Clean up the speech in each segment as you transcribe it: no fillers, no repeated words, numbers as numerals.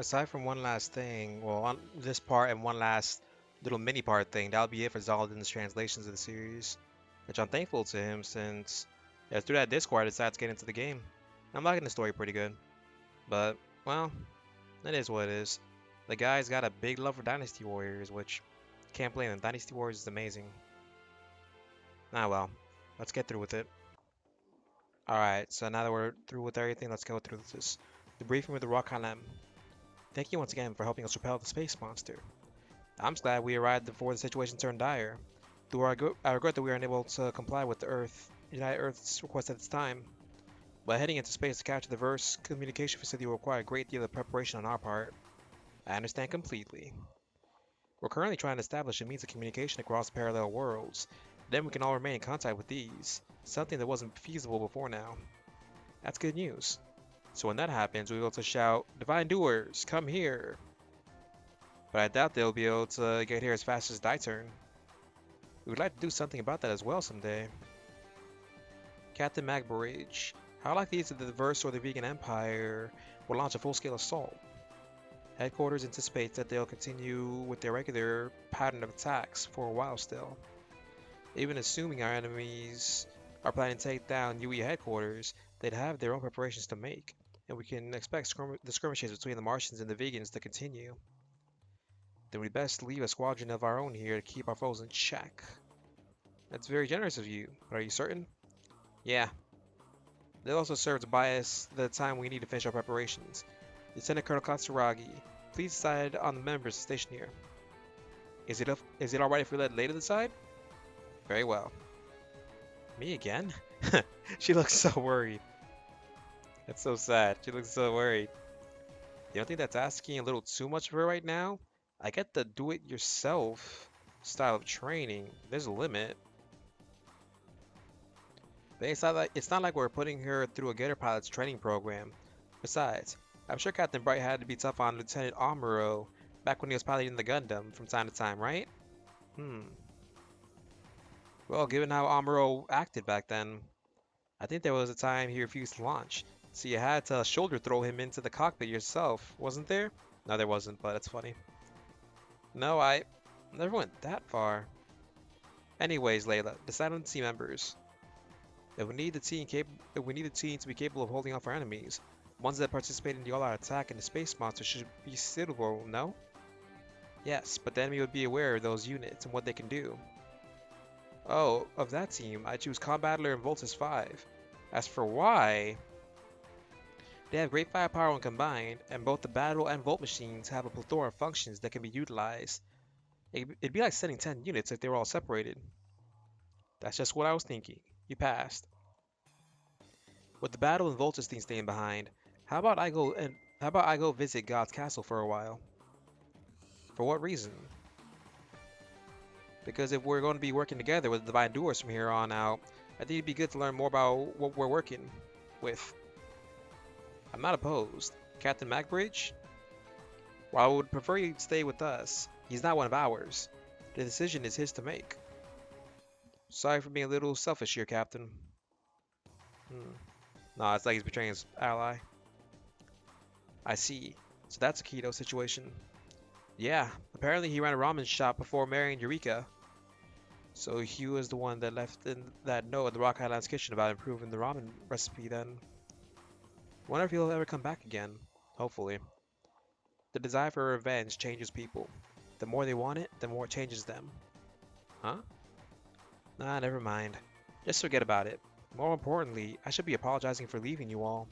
Aside from one last thing, well, on this part and one last little mini part thing, that'll be it for Zaldin's translations of the series, which I'm thankful to him since, yeah, through that Discord I decided to get into the game. I'm liking the story pretty good, but, well, it is what it is. The guy's got a big love for Dynasty Warriors, which, can't blame him. Dynasty Warriors is amazing. Ah well, let's get through with it. Alright, so now that we're through with everything, let's go through this. The briefing with the Rock Halem. Thank you once again for helping us repel the space monster. I'm just glad we arrived before the situation turned dire. Though I regret that we are unable to comply with the United Earth's request at this time. But heading into space to capture the Verse communication facility will require a great deal of preparation on our part. I understand completely. We're currently trying to establish a means of communication across parallel worlds. Then we can all remain in contact with these, something that wasn't feasible before now. That's good news. So when that happens, we'll be able to shout, Divine Doers, come here! But I doubt they'll be able to get here as fast as die turn. We would like to do something about that as well someday. Captain Magbarage, how likely is it that the Verse or the Vegan Empire will launch a full-scale assault? Headquarters anticipates that they'll continue with their regular pattern of attacks for a while still. Even assuming our enemies are planning to take down UE headquarters, they'd have their own preparations to make, and we can expect the skirmishes between the Martians and the Vegans to continue. Then we'd best leave a squadron of our own here to keep our foes in check. That's very generous of you, but are you certain? Yeah. They'll also serve to buy us the time we need to finish our preparations. Lieutenant Colonel Katsuragi, please decide on the members stationed here. Is it alright if we let Leda decide? Very well. Me again? She looks so worried. That's so sad. She looks so worried. You don't think that's asking a little too much of her right now? I get the do-it-yourself style of training. There's a limit. But it's not like we're putting her through a Gator Pilot's training program. Besides, I'm sure Captain Bright had to be tough on Lieutenant Amuro back when he was piloting the Gundam from time to time, right? Well, given how Amuro acted back then, I think there was a time he refused to launch. So you had to shoulder throw him into the cockpit yourself, wasn't there? No, there wasn't, but it's funny. No, I never went that far. Anyways, Layla, decide on the team members. If we need the team to be capable of holding off our enemies, ones that participate in the all-out attack and the space monster should be suitable, no? Yes, but the enemy would be aware of those units and what they can do. Oh, of that team, I choose Combattler and Voltus 5. As for why, they have great firepower when combined, and both the battle and Volt machines have a plethora of functions that can be utilized. It'd be like sending 10 units if they were all separated. That's just what I was thinking. You passed. With the battle and Voltus thing staying behind, how about I go visit God's castle for a while? For what reason? Because if we're going to be working together with the Divine Doers from here on out, I think it'd be good to learn more about what we're working with. I'm not opposed. Captain Magbridge? While I would prefer you stay with us, he's not one of ours. The decision is his to make. Sorry for being a little selfish here, Captain. Nah, it's like he's betraying his ally. I see. So that's a keto situation. Yeah, apparently he ran a ramen shop before marrying Eureka. So he was the one that left in that note in the Rock Highlands kitchen about improving the ramen recipe then. Wonder if he'll ever come back again. Hopefully. The desire for revenge changes people. The more they want it, the more it changes them. Huh? Nah, never mind. Just forget about it. More importantly, I should be apologizing for leaving you all.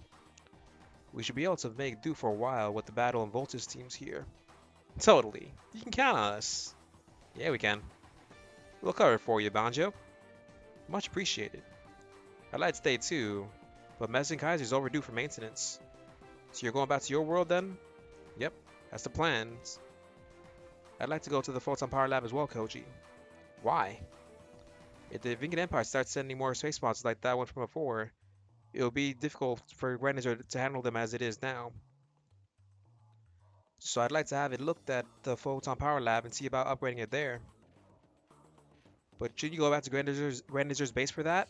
We should be able to make do for a while with the Battle and Voltus teams here. Totally. You can count on us. Yeah, we can. We'll cover it for you, Banjo. Much appreciated. I'd like to stay too, but Mezzen Kaiser's overdue for maintenance. So you're going back to your world then? Yep, that's the plan. I'd like to go to the Photon Power Lab as well, Koji. Why? If the Vingan Empire starts sending more space monsters like that one from before, it'll be difficult for Grandeur to handle them as it is now. So I'd like to have it looked at the Photon Power Lab and see about upgrading it there. But should you go back to Grandizer's base for that?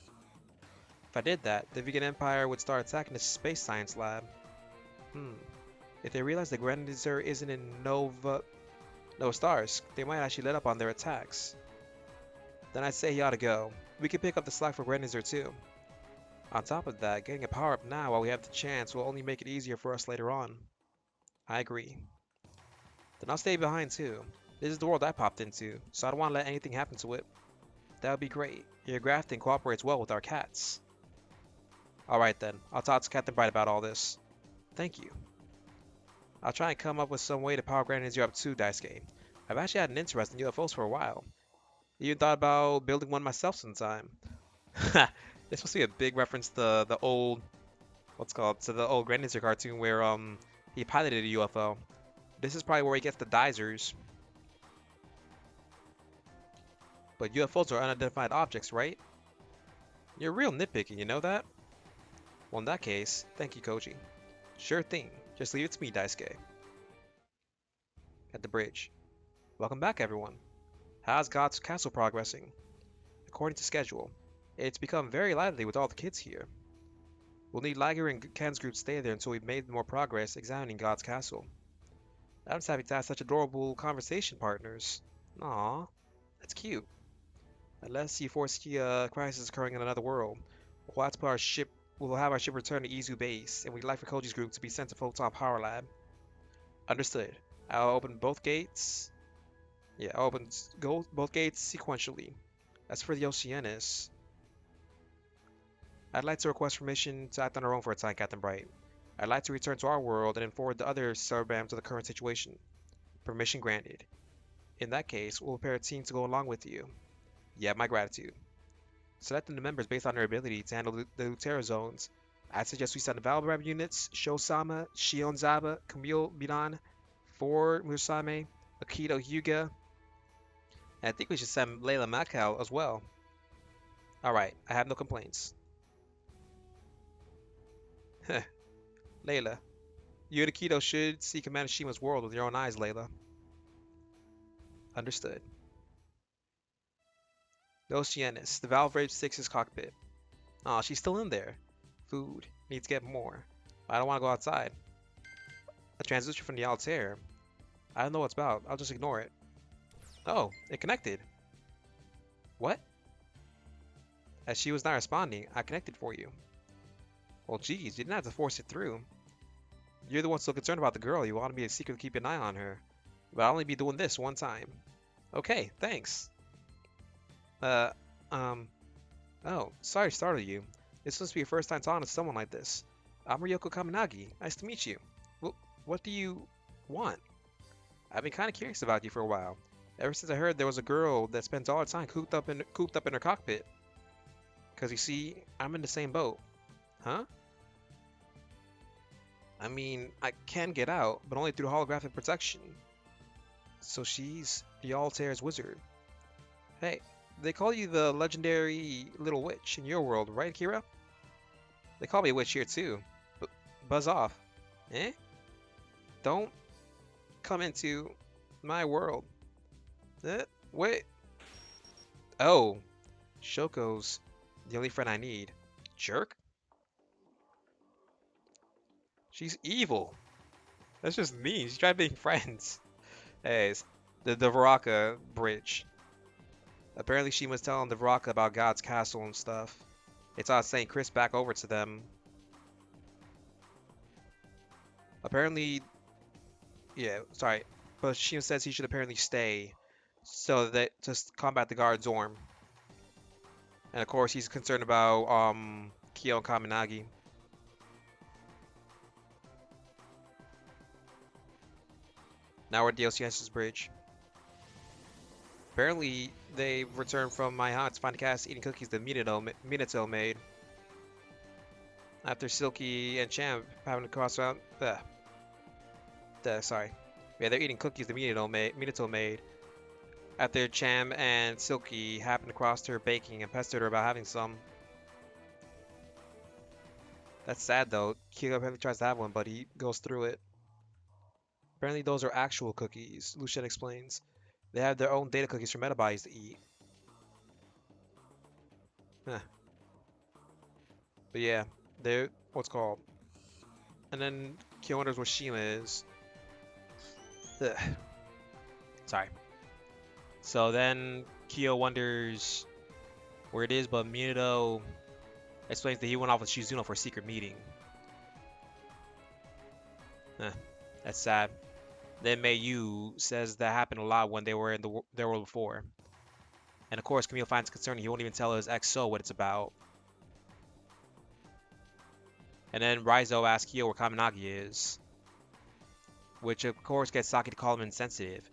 If I did that, the Vegan Empire would start attacking the Space Science Lab. If they realize the Granizer isn't in no stars, they might actually let up on their attacks. Then I'd say he ought to go. We could pick up the slack for Granizer too. On top of that, getting a power up now while we have the chance will only make it easier for us later on. I agree. Then I'll stay behind too. This is the world I popped into, so I don't want to let anything happen to it. That would be great. Your grafting cooperates well with our cats. Alright then, I'll talk to Captain Bright about all this. Thank you. I'll try and come up with some way to power Granizer up too, Daisuke. I've actually had an interest in UFOs for a while. Even thought about building one myself sometime. This must be a big reference to the old, to the old Granizer cartoon where he piloted a UFO. This is probably where he gets the Dizers. But UFOs are unidentified objects, right? You're real nitpicky, you know that? Well, in that case, thank you, Koji. Sure thing. Just leave it to me, Daisuke. At the bridge. Welcome back, everyone. How's God's castle progressing? According to schedule, it's become very lively with all the kids here. We'll need Liger and Ken's group to stay there until we've made more progress examining God's castle. I'm just happy to have such adorable conversation partners. Aww, that's cute. Unless you foresee a crisis occurring in another world, we'll have to put our ship. We'll have our ship return to Izu base, and we'd like for Koji's group to be sent to Photon Power Lab. Understood. I'll open both gates. Yeah, I'll open both gates sequentially. As for the Oceanus, I'd like to request permission to act on our own for a time, Captain Bright. I'd like to return to our world and inform the other subrams of the current situation. Permission granted. In that case, we'll prepare a team to go along with you. You have my gratitude. Selecting the members based on their ability to handle the Lutera zones. I'd suggest we send the Valbrab units, Shosama, Shionzaba, Camille Bidan, Ford Musame, Akito Hyuga, and I think we should send Layla Macau as well. Alright, I have no complaints. Layla, you and Akito should see Commander Shima's world with your own eyes, Layla. Understood. The Oceanus, the Valbrave 6's cockpit. Aw, she's still in there. Food. Need to get more. I don't want to go outside. A transmission from the Altair. I don't know what's about. I'll just ignore it. Oh, it connected. What? As she was not responding, I connected for you. Well, geez, you didn't have to force it through. You're the one so concerned about the girl. You wanted me to secretly keep an eye on her. But I'll only be doing this one time. Okay, thanks. Oh, sorry to startle you. This must be your first time talking to someone like this. I'm Ryoko Kaminagi. Nice to meet you. Well, what do you want? I've been kind of curious about you for a while. Ever since I heard there was a girl that spends all her time cooped up in her cockpit. Cause you see, I'm in the same boat. Huh? I mean, I can get out, but only through holographic protection. So she's the Altair's wizard. Hey, they call you the legendary little witch in your world, right, Akira? They call me a witch here too. Buzz off. Eh? Don't come into my world. Wait. Oh. Shoko's the only friend I need. Jerk? She's evil. That's just mean. She's trying being friends. Hey, it's the Varaka bridge. Apparently she was telling the Varaka about God's castle and stuff. It's on St. Chris back over to them. Apparently, yeah, sorry. But she says he should apparently stay so that to combat the guard Zorm. And of course he's concerned about Kyo and Kaminagi. Now we're at the Oceanus Bridge. Apparently, they returned from my hut to find the cast eating cookies that Minato made. After Silky and Champ having to cross around... sorry. Yeah, they're eating cookies that Minato made. After Cham and Silky happened to cross her baking and pestered her about having some. That's sad though. Kyo apparently tries to have one, but he goes through it. Apparently those are actual cookies, Lucien explains. They have their own data cookies for metabodies to eat. Huh. But yeah, they're And then Kyo wonders where Shima is. Ugh. Sorry. So then Kyo wonders where it is, but Minato explains that he went off with Shizuno for a secret meeting. That's sad. Then Meiyu says that happened a lot when they were in their world before. And of course, Camille finds it concerning. He won't even tell his ex-so what it's about. And then Raizo asks Kyo where Kaminagi is, which of course gets Saki to call him insensitive,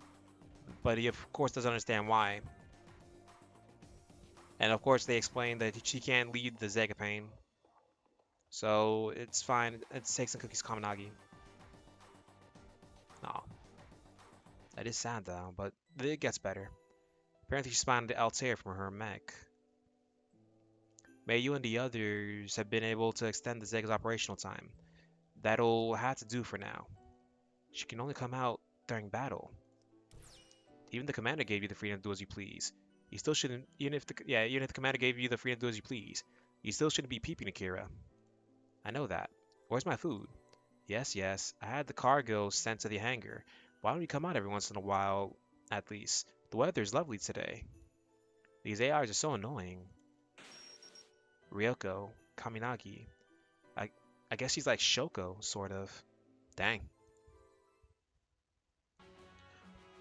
but he of course doesn't understand why. And of course they explain that she can't lead the Zegapain, so it's fine. It's take some cookies, Kaminagi. Oh, that is sad though, but it gets better. Apparently she spawned Altair from her mech. Meiyu and the others have been able to extend the Zega's operational time. That'll have to do for now. She can only come out during battle. Even the commander gave you the freedom to do as you please. You still shouldn't, even if the commander gave you the freedom to do as you please, you still shouldn't be peeping, Akira. I know that. Where's my food? Yes, I had the cargo sent to the hangar. Why don't you come out every once in a while, at least? The weather's lovely today. These AIs are so annoying. Ryoko, Kaminagi. I guess she's like Shoko, sort of. Dang.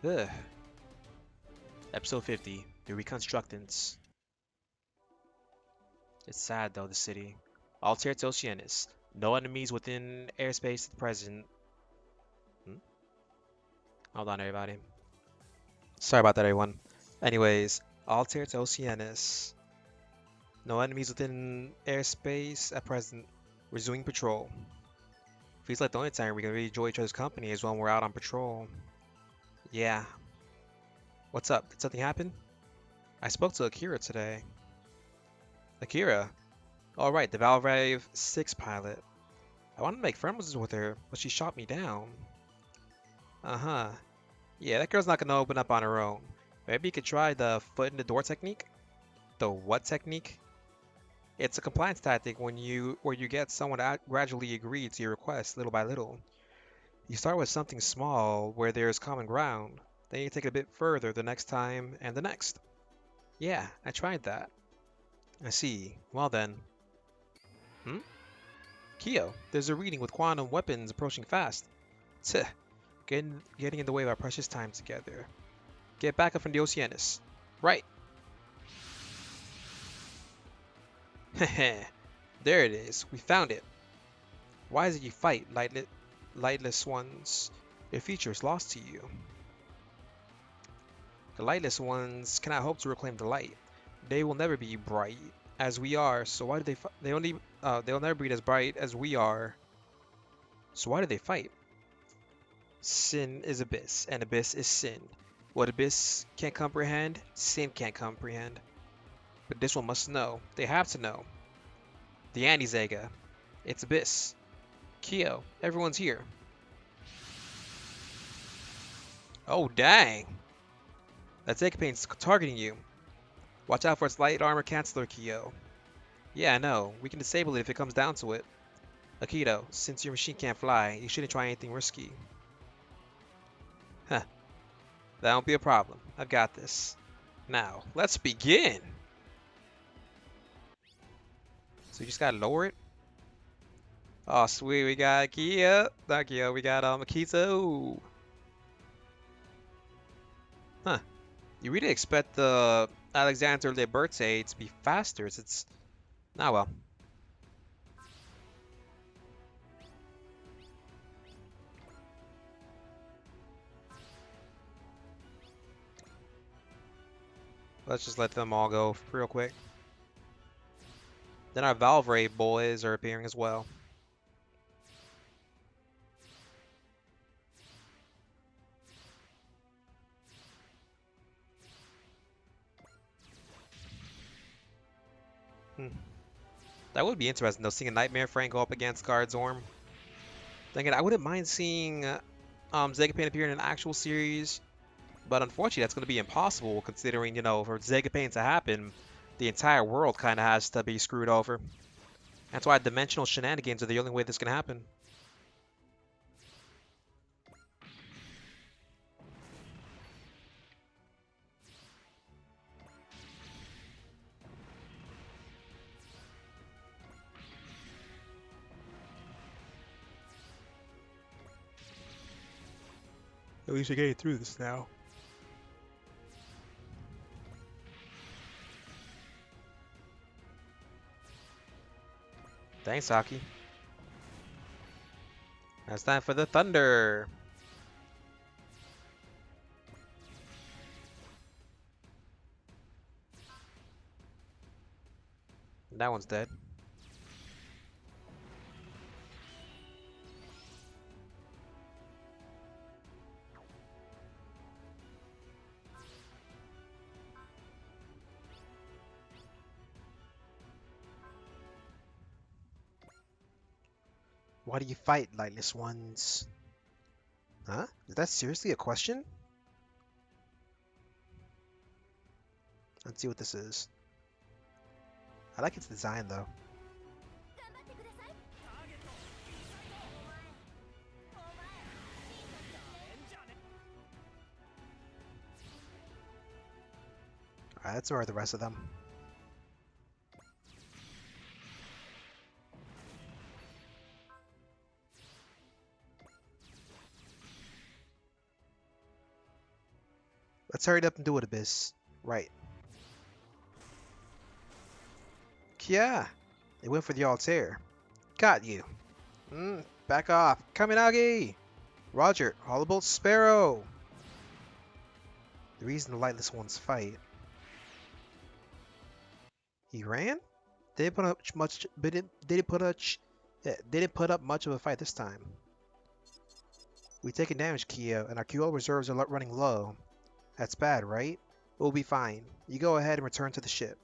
Ugh. Episode 50, The Reconstructants. It's sad though, the city. Altair to Oceanus. No enemies within airspace at present. Hold on, everybody. Sorry about that, everyone. Anyways, Altair to Oceanus. No enemies within airspace at present. Resuming patrol. Feels like the only time we can really enjoy each other's company is when we're out on patrol. Yeah. What's up? Did something happen? I spoke to Akira today. Akira? Alright, the Valve 6 pilot. I wanted to make friends with her, but she shot me down. Uh-huh. Yeah, that girl's not gonna open up on her own. Maybe you could try the foot in the door technique? The what technique? It's a compliance tactic where you get someone to gradually agree to your request little by little. You start with something small where there's common ground. Then you take it a bit further the next time and the next. Yeah, I tried that. I see. Well then. Kyo, there's a reading with quantum weapons approaching fast. Tch, getting in the way of our precious time together. Get back up from the Oceanus. Right. Heh, there it is. We found it. Why is it you fight, lightless ones? Your future is lost to you. The lightless ones cannot hope to reclaim the light. They will never be bright as we are. So why do they? They'll never be as bright as we are. So why do they fight? Sin is abyss, and abyss is sin. What abyss can't comprehend, sin can't comprehend. But this one must know. They have to know. The anti-Zega. It's abyss. Kyo, everyone's here. Oh dang! That Zegapain's targeting you. Watch out for its light armor canceller, Kyo. Yeah, I know. We can disable it if it comes down to it. Akira, since your machine can't fly, you shouldn't try anything risky. Huh. That won't be a problem. I've got this. Now, let's begin! So you just gotta lower it? Oh, sweet, we got Kia. Not Kia, we got Akito. Huh. You really expect the Alexander Liberte to be faster. It's... Ah, well. Let's just let them all go real quick. Then our Valve boys are appearing as well. That would be interesting though, seeing a Nightmare Frank go up against Guard's-Orm. Then again, I wouldn't mind seeing Zegapain appear in an actual series, but unfortunately that's going to be impossible considering, you know, for Zegapain to happen, the entire world kind of has to be screwed over. That's why dimensional shenanigans are the only way this can happen. At least you're getting through this now. Thanks, Saki. Now it's time for the thunder. That one's dead. Why do you fight, lightless ones? Huh? Is that seriously a question? Let's see what this is. I like its design though. Alright, let's ignore the rest of them. Let's hurry it up and do it, Abyss. Right. Yeah, they went for the Altair. Got you. Back off. Kaminagi! Roger, Hollowbolt Sparrow! The reason the lightless ones fight. He ran? Didn't put up much. Didn't put up much of a fight this time. We taken damage, Kia, and our QL reserves are running low. That's bad, right? We'll be fine. You go ahead and return to the ship.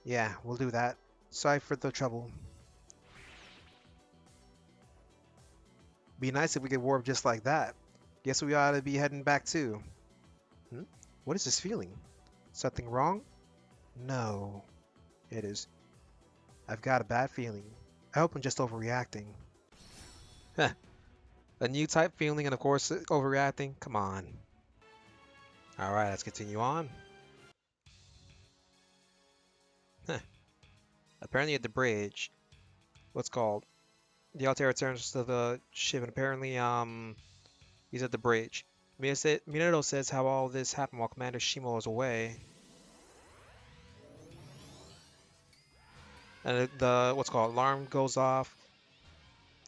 Yeah, we'll do that. Sorry for the trouble. Be nice if we could warp just like that. Guess we ought to be heading back too. What is this feeling? Something wrong? No. It is. I've got a bad feeling. I hope I'm just overreacting. Heh. A new type feeling and of course overreacting? Come on. Alright, let's continue on. Huh. Apparently at the bridge, what's called? The Altair returns to the ship and apparently he's at the bridge. Minato says how all this happened while Commander Shimo was away. And the what's called alarm goes off.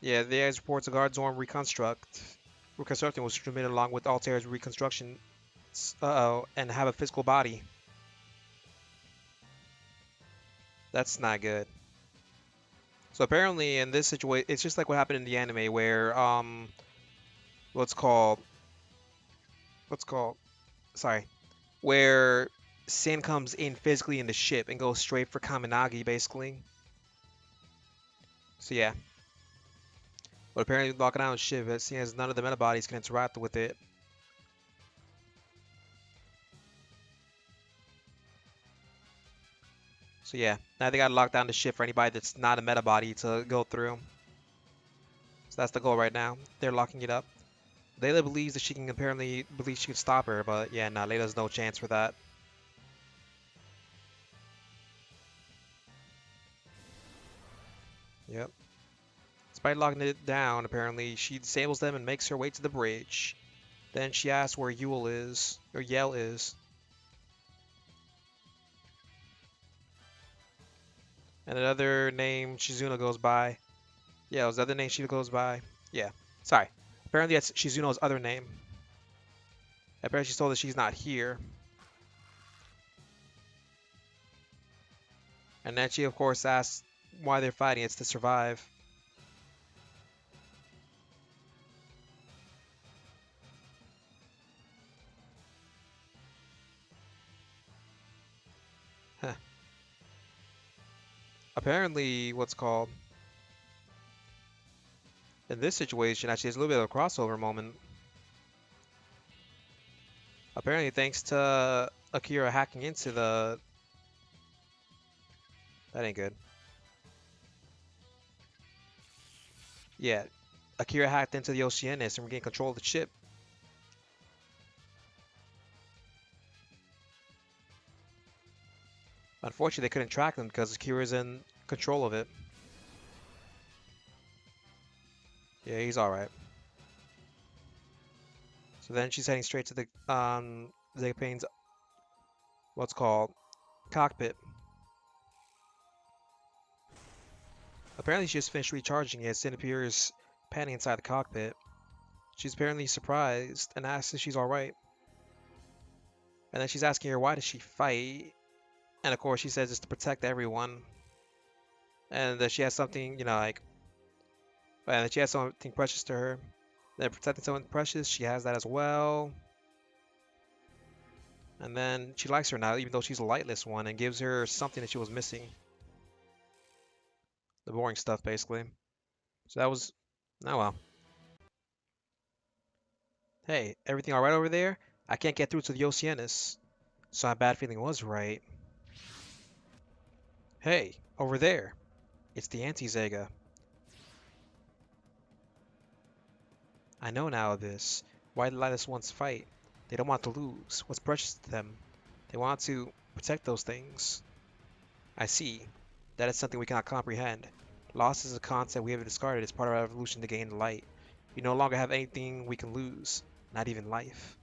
Yeah, the AI reports a guard zone reconstructing was transmitted along with Altair's reconstruction. And have a physical body. That's not good. So apparently in this situation, it's just like what happened in the anime where what's called sorry, where Sin comes in physically in the ship and goes straight for Kaminagi basically. So yeah. But apparently locking down the ship, it seems none of the meta bodies can interact with it. So yeah, now they gotta lock down the ship for anybody that's not a meta body to go through. So that's the goal right now. They're locking it up. Layla believes that she can she can stop her, but yeah, no, Layla's no chance for that. Yep. Despite locking it down, apparently, she disables them and makes her way to the bridge. Then she asks where Yell is. And another name Shizuno goes by. Yeah, it was the other name she goes by. Yeah, sorry. Apparently that's Shizuno's other name. Apparently she's told that she's not here. And then she, of course, asks why they're fighting. It's to survive. Huh. Apparently, what's called... In this situation, actually, there's a little bit of a crossover moment. Apparently, thanks to Akira hacking into the... That ain't good. Yeah, Akira hacked into the Oceanus and regained control of the ship. Unfortunately, they couldn't track them because Akira's in control of it. Yeah, he's alright. So then she's heading straight to the Zegapain's what's called cockpit. Apparently she just finished recharging it. Sin appears panting inside the cockpit. She's apparently surprised and asks if she's alright. And then she's asking her why does she fight? And of course she says it's to protect everyone. And that she has something, like, and that she has something precious to her. Then protecting someone precious, she has that as well. And then she likes her now, even though she's a lightless one, and gives her something that she was missing. The boring stuff, basically. So that was, oh well. Hey, everything alright over there? I can't get through to the Oceanus. So my bad feeling was right. Hey, over there. It's the anti-Zega. I know now of this. Why the lightless ones fight? They don't want to lose. What's precious to them? They want to protect those things. I see. That is something we cannot comprehend. Loss is a concept we have discarded as part of our evolution to gain the light. We no longer have anything we can lose, not even life.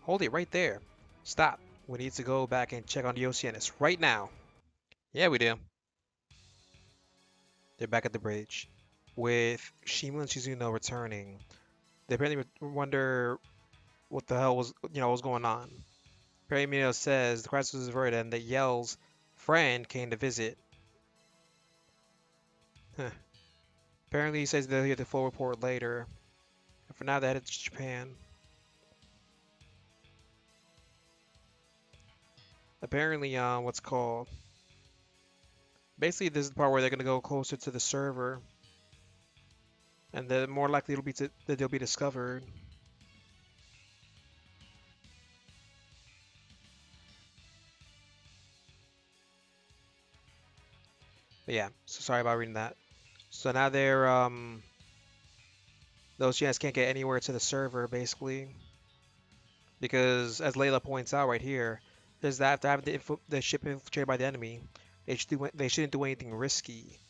Hold it right there. Stop. We need to go back and check on the Oceanus right now. Yeah, we do. They're back at the bridge. With Shima and Shizuno returning, they apparently wonder what the hell was going on. Apparently Mino says the crisis was averted and that Yell's friend came to visit. Huh. Apparently he says they'll hear the full report later. And for now they're headed to Japan. Apparently, what's called? Basically, this is the part where they're gonna go closer to the server, and then more likely that they'll be discovered. But yeah, so sorry about reading that. So now those guys can't get anywhere to the server basically, because as Layla points out right here, is that after having the ship infiltrated by the enemy, they shouldn't do anything risky.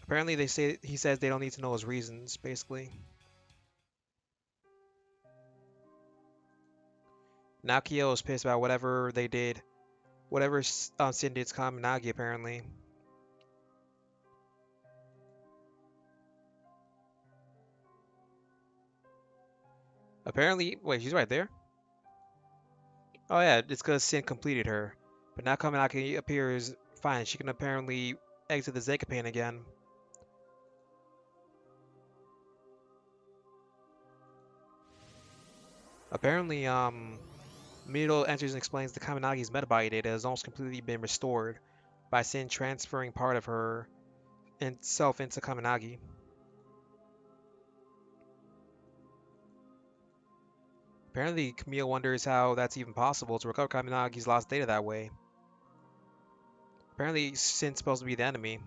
Apparently, he says they don't need to know his reasons, basically. Now Kyo is pissed about whatever they did, whatever Sin did to Kaminagi, apparently. Apparently, wait, she's right there? Oh yeah, it's because Sin completed her. But now Kaminagi appears fine. She can apparently exit the Zegapain again. Apparently, Mito enters and explains that Kaminagi's metabody data has almost completely been restored by Sin transferring part of her itself into Kaminagi. Apparently, Camille wonders how that's even possible to recover Kaminagi's lost data that way. Apparently, Sin's supposed to be the enemy.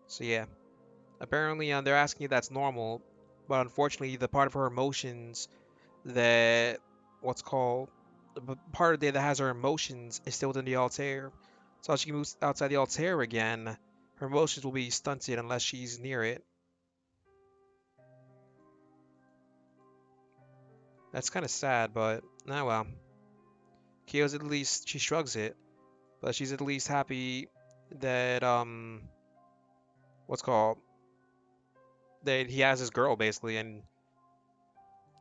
So yeah. Apparently, they're asking if that's normal, but unfortunately, the part of her emotions that what's called the part of the day that has her emotions is still within the Altair. So as she moves outside the Altair again, her emotions will be stunted unless she's near it. That's kind of sad, but nah well. Kyo's at least she shrugs it, but she's at least happy that what's called that he has his girl basically, and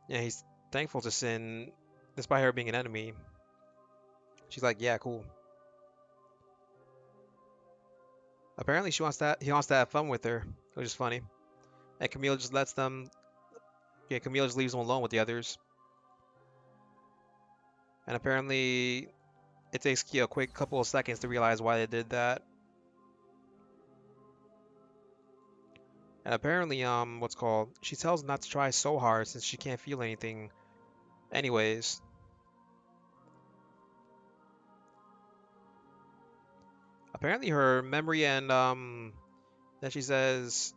yeah, he's thankful to Sin despite her being an enemy. She's like, yeah, cool. Apparently he wants to have fun with her, which is funny. And Camille just lets them yeah, Camille just leaves them alone with the others. And apparently it takes Kyo a quick couple of seconds to realize why they did that. And apparently, what's called she tells them not to try so hard since she can't feel anything anyways. Apparently her memory and then she says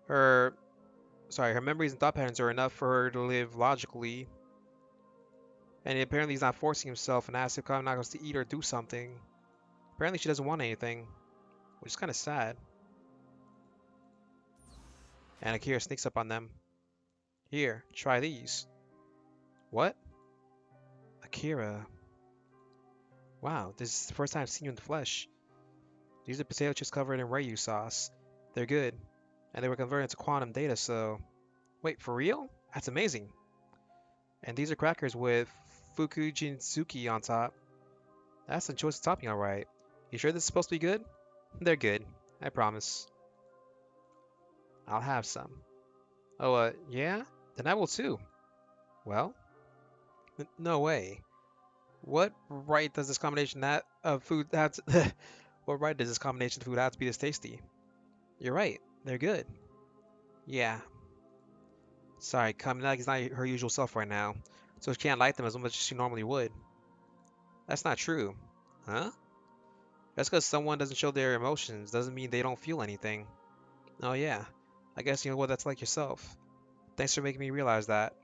her her memories and thought patterns are enough for her to live logically. And apparently he's not forcing himself and asks if Kaminagi wants to eat or do something. Apparently she doesn't want anything, which is kind of sad. And Akira sneaks up on them. Here, try these. What? Akira. Wow, this is the first time I've seen you in the flesh. These are potato chips covered in Ryu sauce. They're good. And they were converted into quantum data, so... Wait, for real? That's amazing. And these are crackers with Fukujinsuki on top. That's some choice topping, alright. You sure this is supposed to be good? They're good. I promise. I'll have some. Oh, yeah? Then I will too. Well? No way. What right does this combination of food have to... What right does this combination of food have to be this tasty? You're right. They're good. Yeah. Sorry, Kaminagi's not her usual self right now, so she can't like them as much as she normally would. That's not true. Huh? Just because someone doesn't show their emotions doesn't mean they don't feel anything. Oh yeah. I guess you know what that's like yourself. Thanks for making me realize that.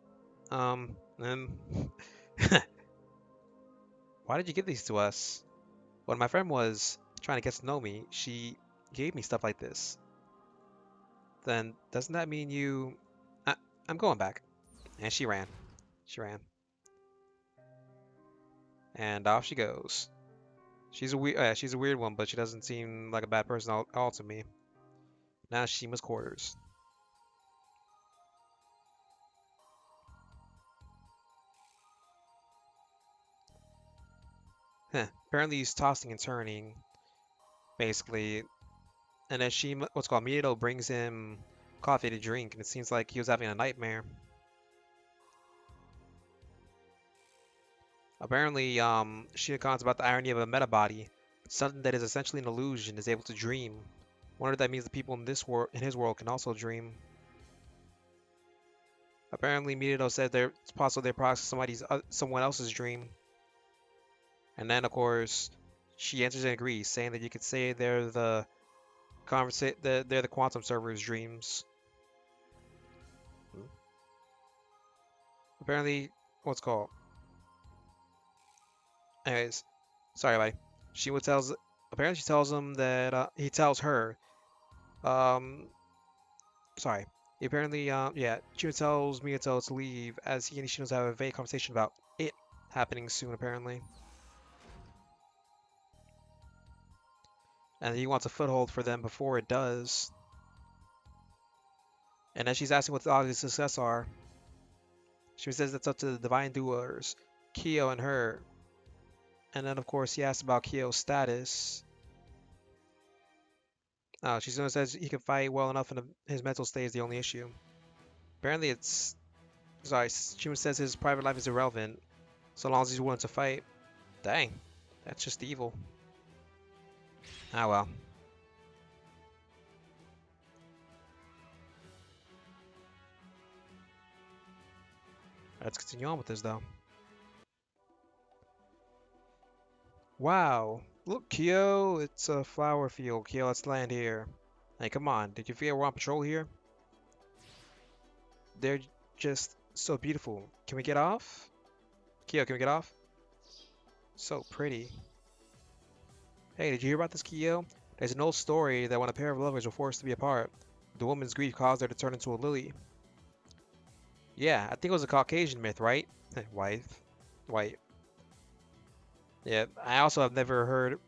Um, um... Why did you give these to us? When my friend was trying to get to know me, she gave me stuff like this. Then doesn't that mean you... I, I'm going back. And she ran. She ran. And off she goes. She's a weird one, but she doesn't seem like a bad person all to me. Now Shima's quarters. Huh. Apparently he's tossing and turning, basically. And then what's called Miyato brings him coffee to drink, and it seems like he was having a nightmare. Apparently, Shinkan's about the irony of a meta body. Something that is essentially an illusion is able to dream. Wonder if that means the people in his world, can also dream. Apparently, Miyato said it's possible they're processing someone else's dream. And then, of course, she answers and agrees, saying that you could say they're the quantum server's dreams. Apparently, what's called? Anyways, sorry, buddy. Apparently she tells him that he tells her. Um, sorry. Apparently, yeah, Chino tells Miyato to leave as he and Ishino have a vague conversation about it happening soon, apparently. And he wants a foothold for them before it does. And then she's asking what the odds of success are. She says that's up to the divine doers, Kyo and her. And then, of course, he asks about Kyo's status. She says he can fight well enough and his mental state is the only issue. Apparently Shima says his private life is irrelevant, so long as he's willing to fight. Dang, that's just evil. Ah well. Let's continue on with this though. Wow, look Kyo, it's a flower field. Kyo, let's land here. Hey, come on, did you feel we're on patrol here? They're just so beautiful. Can we get off? Kyo, can we get off? So pretty. Hey, did you hear about this, Kyo? There's an old story that when a pair of lovers were forced to be apart, the woman's grief caused her to turn into a lily. Yeah, I think it was a Caucasian myth, right? Wife. White. Yeah, I also have never heard...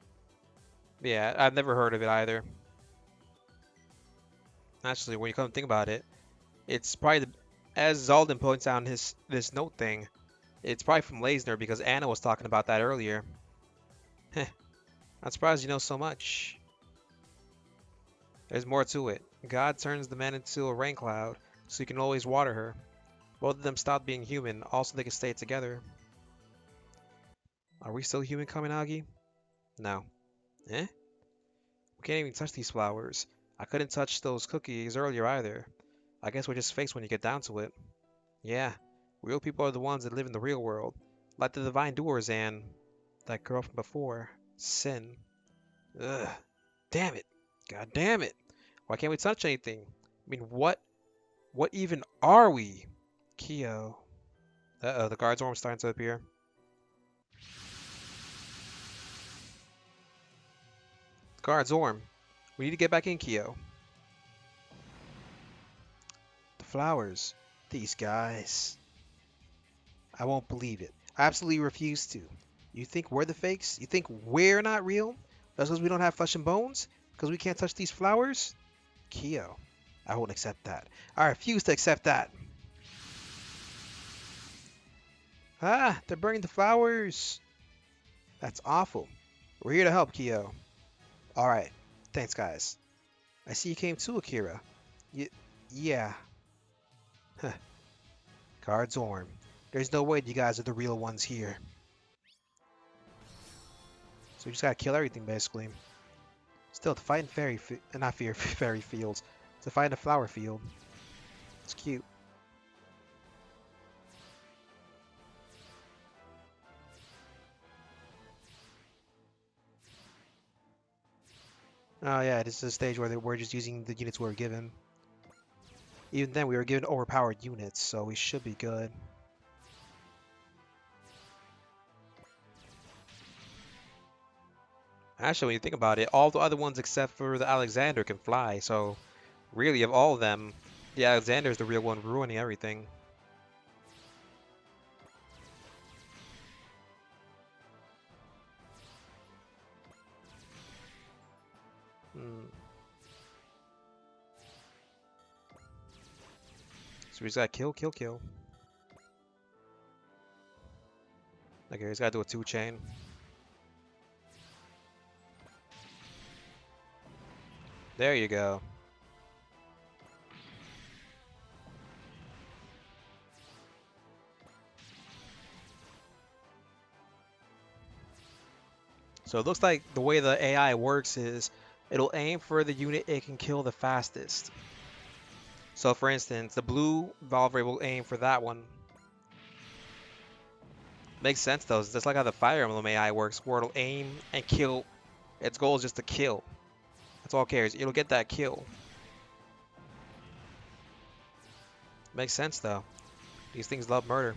Yeah, I've never heard of it either. Actually, when you come to think about it, it's probably as Zalden points out in this note thing, it's probably from Leisner because Anna was talking about that earlier. Heh, I'm surprised you know so much. There's more to it. God turns the man into a rain cloud, so you can always water her. Both of them stop being human, also they can stay together. Are we still human, Kaminagi? No. Eh? We can't even touch these flowers. I couldn't touch those cookies earlier either. I guess we're just fakes when you get down to it. Yeah, real people are the ones that live in the real world. Like the divine doers and... that girl from before. Sin. Ugh. Damn it. God damn it. Why can't we touch anything? I mean, what even are we? Kyo. Uh-oh, the guards are starting to appear. Guards Orm. We need to get back in, Kyo. The flowers. These guys. I won't believe it. I absolutely refuse to. You think we're the fakes? You think we're not real? That's because we don't have flesh and bones? Because we can't touch these flowers? Kyo, I won't accept that. I refuse to accept that. Ah, they're burning the flowers. That's awful. We're here to help, Kyo. Alright. Thanks, guys. I see you came too, Akira. Y yeah. Huh. Guards Orm. There's no way you guys are the real ones here. So we just gotta kill everything, basically. Still, to fight in not fairy fields. To fight in a flower field. It's cute. Oh yeah, this is a stage where we're just using the units we were given. Even then, we were given overpowered units, so we should be good. Actually, when you think about it, all the other ones except for the Alexander can fly, so really, of all of them, the Alexander's the real one ruining everything. Hmm. So we just gotta kill, kill, kill. Okay, he's gotta do a 2-chain. There you go. So it looks like the way the AI works is it'll aim for the unit it can kill the fastest. So for instance, the blue Valkyrie will aim for that one. Makes sense though, it's just like how the Fire Emblem AI works, where it'll aim and kill. Its goal is just to kill. That's all it cares. It'll get that kill. Makes sense though. These things love murder.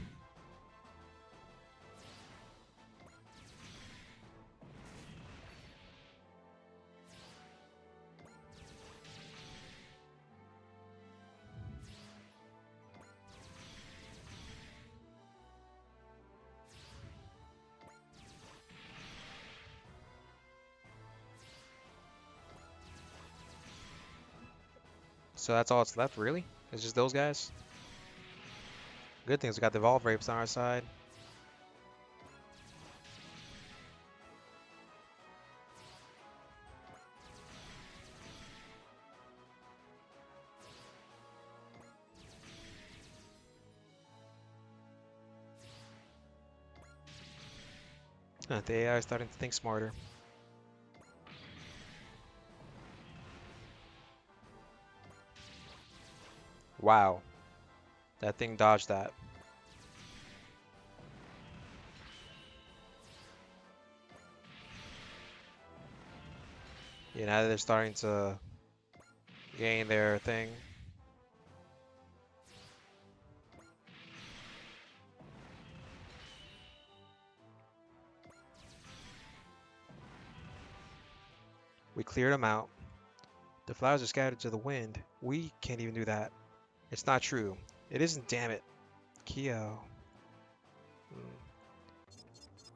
So that's all that's left, really? It's just those guys? Good things we got the Evolve Rapes on our side. The AI is starting to think smarter. Wow. That thing dodged that. Yeah, now they're starting to gain their thing. We cleared them out. The flowers are scattered to the wind. We can't even do that. It's not true. It isn't, damn it. Kyo. Hmm.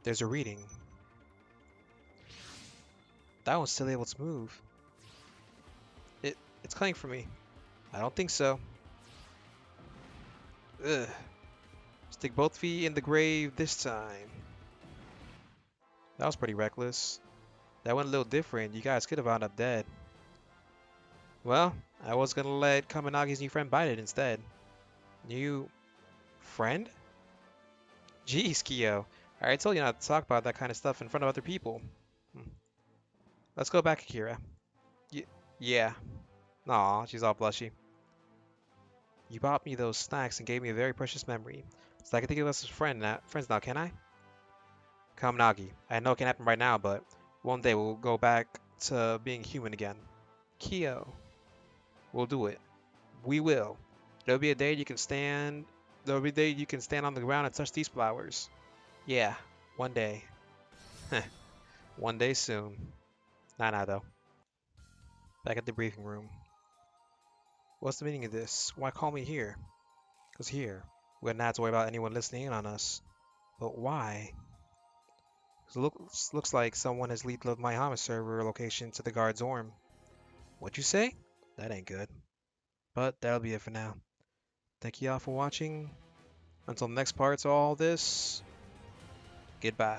There's a reading. That one's still able to move. It's coming for me. I don't think so. Ugh. Stick both feet in the grave this time. That was pretty reckless. That went a little different. You guys could have wound up dead. Well, I was gonna let Kaminagi's new friend bite it instead. New friend? Jeez, Kyo. I already told you not to talk about that kind of stuff in front of other people. Hmm. Let's go back, Akira. Y yeah. Aw, she's all blushy. You bought me those snacks and gave me a very precious memory. So I can think of us as friends now, can I? Kaminagi. I know it can happen right now, but one day we'll go back to being human again. Kyo. We'll do it. We will. There'll be a day you can stand. There'll be a day you can stand on the ground and touch these flowers. Yeah, one day. One day soon. Nah, nah, though. Back at the briefing room. What's the meaning of this? Why call me here? Because here, we wouldn't have to worry about anyone listening in on us. But why? 'Cause looks like someone has leaked my Hama server location to the guard's dorm. What'd you say? That ain't good. But that'll be it for now. Thank you all for watching. Until the next part to all this, goodbye.